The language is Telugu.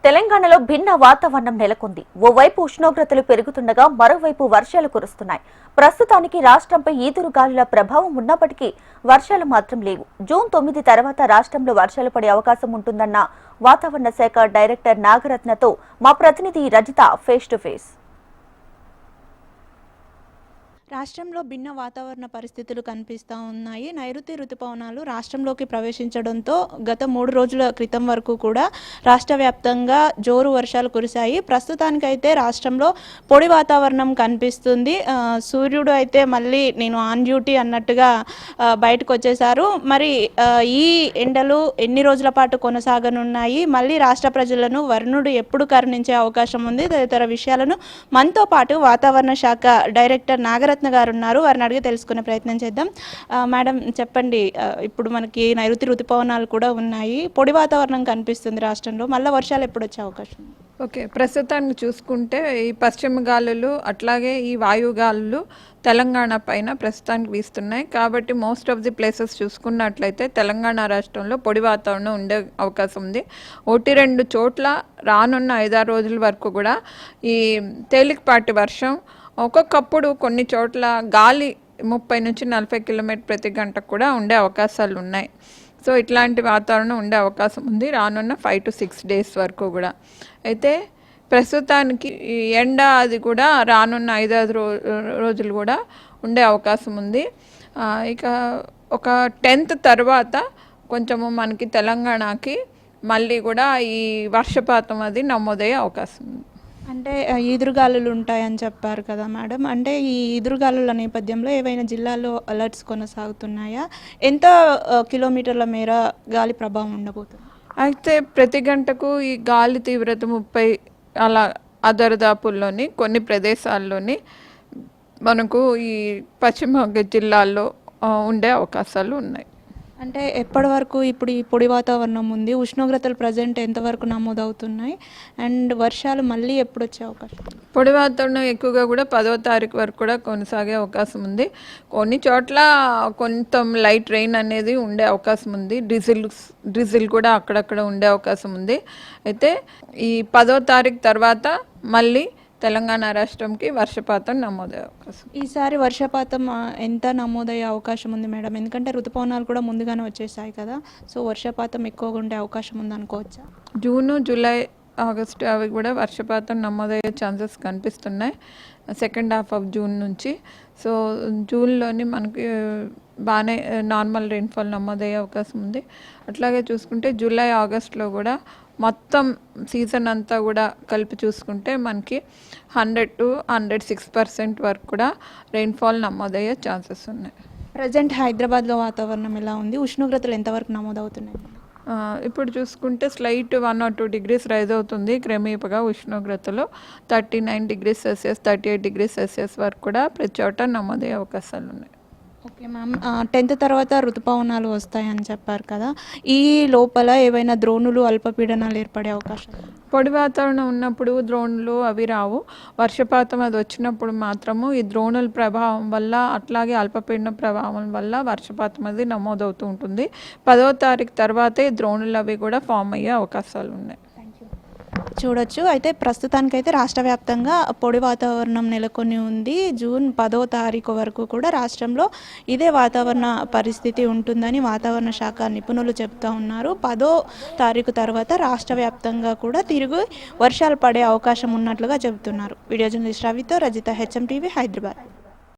తెలంగాణలో భిన్న వాతావరణం నెలకొంది. ఓవైపు ఉష్ణోగ్రతలు పెరుగుతుండగా మరోవైపు వర్షాలు కురుస్తున్నాయి. ప్రస్తుతానికి రాష్ట్రంపై ఈదురుగాలుల ప్రభావం ఉన్నప్పటికీ వర్షాలు మాత్రం లేవు. జూన్ 9 తర్వాత రాష్ట్రంలో వర్షాలు పడే అవకాశం ఉంటుందన్న వాతావరణ శాఖ డైరెక్టర్ నాగరత్నతో మా ప్రతినిధి రజిత ఫేస్ టు ఫేస్. రాష్ట్రంలో భిన్న వాతావరణ పరిస్థితులు కనిపిస్తూ ఉన్నాయి. నైరుతి రుతుపవనాలు రాష్ట్రంలోకి ప్రవేశించడంతో గత 3 రోజుల క్రితం వరకు కూడా రాష్ట్ర వ్యాప్తంగా జోరు వర్షాలు కురిశాయి. ప్రస్తుతానికైతే రాష్ట్రంలో పొడి వాతావరణం కనిపిస్తుంది. సూర్యుడు అయితే మళ్ళీ నేను ఆన్ డ్యూటీ అన్నట్టుగా బయటకు వచ్చేశారు. మరి ఈ ఎండలు ఎన్ని రోజుల పాటు కొనసాగనున్నాయి, మళ్ళీ రాష్ట్ర ప్రజలను వరుణుడు ఎప్పుడు కరుణించే అవకాశం ఉంది, తదితర విషయాలను మనతో పాటు వాతావరణ శాఖ డైరెక్టర్ నాగరత్న గారు ఉన్నారు. వారిని అడిగి తెలుసుకునే ప్రయత్నం చేద్దాం. మేడం చెప్పండి, ఇప్పుడు మనకి నైరుతి ఋతుపవనాలు కూడా ఉన్నాయి, పొడి వాతావరణం కనిపిస్తుంది రాష్ట్రంలో, మళ్ళీ వర్షాలు ఎప్పుడు వచ్చే అవకాశం? ఓకే, ప్రస్తుతాన్ని చూసుకుంటే ఈ పశ్చిమ గాలులు అట్లాగే ఈ వాయుగాలులు తెలంగాణ పైన ప్రస్తుతానికి వీస్తున్నాయి. కాబట్టి మోస్ట్ ఆఫ్ ది ప్లేసెస్ చూసుకున్నట్లయితే తెలంగాణ రాష్ట్రంలో పొడి వాతావరణం ఉండే అవకాశం ఉంది. 1-2 చోట్ల రానున్న 5-6 రోజుల వరకు కూడా ఈ తేలికపాటి వర్షం, ఒక్కొక్కప్పుడు కొన్ని చోట్ల గాలి 30 నుంచి 40 కిలోమీటర్ ప్రతి గంటకు కూడా ఉండే అవకాశాలు ఉన్నాయి. సో ఇట్లాంటి వాతావరణం ఉండే అవకాశం ఉంది రానున్న 5 to 6 days వరకు కూడా. అయితే ప్రస్తుతానికి ఎండ అది కూడా రానున్న 5-6 రోజులు కూడా ఉండే అవకాశం ఉంది. ఇక ఒక 10th తర్వాత కొంచెము మనకి తెలంగాణకి మళ్ళీ కూడా ఈ వర్షపాతం అది నమోదయ్యే అవకాశం ఉంది. అంటే ఈదురుగాలులు ఉంటాయని చెప్పారు కదా మేడం, అంటే ఈ ఈదురుగాలుల నేపథ్యంలో ఏవైనా జిల్లాల్లో అలర్ట్స్ కొనసాగుతున్నాయా? ఎంత కిలోమీటర్ల మేర గాలి ప్రభావం ఉండబోతుంది? అయితే ప్రతి గంటకు ఈ గాలి తీవ్రత 30 అలా దరిదాపుల్లోని కొన్ని ప్రదేశాల్లోని మనకు ఈ పశ్చిమ జిల్లాల్లో ఉండే అవకాశాలు ఉన్నాయి. అంటే ఎప్పటి వరకు ఇప్పుడు ఈ పొడి వాతావరణం ఉంది, ఉష్ణోగ్రతలు ప్రజెంట్ ఎంతవరకు నమోదవుతున్నాయి, అండ్ వర్షాలు మళ్ళీ ఎప్పుడు వచ్చే అవకాశం? పొడి వాతావరణం ఎక్కువగా కూడా 10వ తారీఖు వరకు కూడా కొనసాగే అవకాశం ఉంది. కొన్ని చోట్ల కొంత లైట్ రెయిన్ అనేది ఉండే అవకాశం ఉంది. డ్రిజిల్ కూడా అక్కడక్కడ ఉండే అవకాశం ఉంది. అయితే ఈ 10వ తారీఖు తర్వాత మళ్ళీ తెలంగాణ రాష్ట్రంకి వర్షపాతం నమోదయ్యే అవకాశం. ఈసారి వర్షపాతం ఎంత నమోదయ్యే అవకాశం ఉంది మేడం? ఎందుకంటే ఋతుపవనాలు కూడా ముందుగానే వచ్చేసాయి కదా, సో వర్షపాతం ఎక్కువగా ఉండే అవకాశం ఉంది అనుకోవచ్చా? జూను, జూలై, ఆగస్టు అవి కూడా వర్షపాతం నమోదయ్యే ఛాన్సెస్ కనిపిస్తున్నాయి సెకండ్ హాఫ్ ఆఫ్ జూన్ నుంచి. సో జూన్లోని మనకి బాగానే నార్మల్ రెయిన్ఫాల్ నమోదయ్యే అవకాశం ఉంది. అట్లాగే చూసుకుంటే జూలై, ఆగస్టులో కూడా మొత్తం సీజన్ అంతా కూడా కలిపి చూసుకుంటే మనకి 100 to 106% వరకు కూడా రెయిన్ఫాల్ నమోదయ్యే ఛాన్సెస్ ఉన్నాయి. ప్రజెంట్ హైదరాబాద్లో వాతావరణం ఎలా ఉంది, ఉష్ణోగ్రతలు ఎంతవరకు నమోదవుతున్నాయి? ఇప్పుడు చూసుకుంటే స్లైట్ 1 or 2 degrees రైజ్ అవుతుంది క్రమేపగా ఉష్ణోగ్రతలు. 39 degrees Celsius, 38 degrees Celsius వరకు కూడా ప్రతి చోట నమోదయ్యే అవకాశాలు ఉన్నాయి. ఓకే మ్యామ్, 10th తర్వాత ఋతుపవనాలు వస్తాయని చెప్పారు కదా, ఈ లోపల ఏవైనా ద్రోణులు, అల్పపీడనాలు ఏర్పడే అవకాశం? పొడి వాతావరణం ఉన్నప్పుడు ద్రోణులు అవి రావు. వర్షపాతం అది వచ్చినప్పుడు మాత్రము ఈ ద్రోణుల ప్రభావం వల్ల అట్లాగే అల్పపీడన ప్రభావం వల్ల వర్షపాతం అది నమోదవుతూ ఉంటుంది. 10వ తారీఖు తర్వాతే ద్రోణులు అవి కూడా ఫామ్ అయ్యే అవకాశాలు ఉన్నాయి. చూడొచ్చు. అయితే ప్రస్తుతానికైతే రాష్ట్ర వ్యాప్తంగా పొడి వాతావరణం నెలకొని ఉంది. జూన్ 10వ తారీఖు వరకు కూడా రాష్ట్రంలో ఇదే వాతావరణ పరిస్థితి ఉంటుందని వాతావరణ శాఖ నిపుణులు చెప్తూ ఉన్నారు. 10వ తారీఖు తర్వాత రాష్ట్ర వ్యాప్తంగా కూడా తిరిగి వర్షాలు పడే అవకాశం ఉన్నట్లుగా చెబుతున్నారు. వీడియో జర్నలిస్ట్ రవితో రజిత, HM TV, హైదరాబాద్.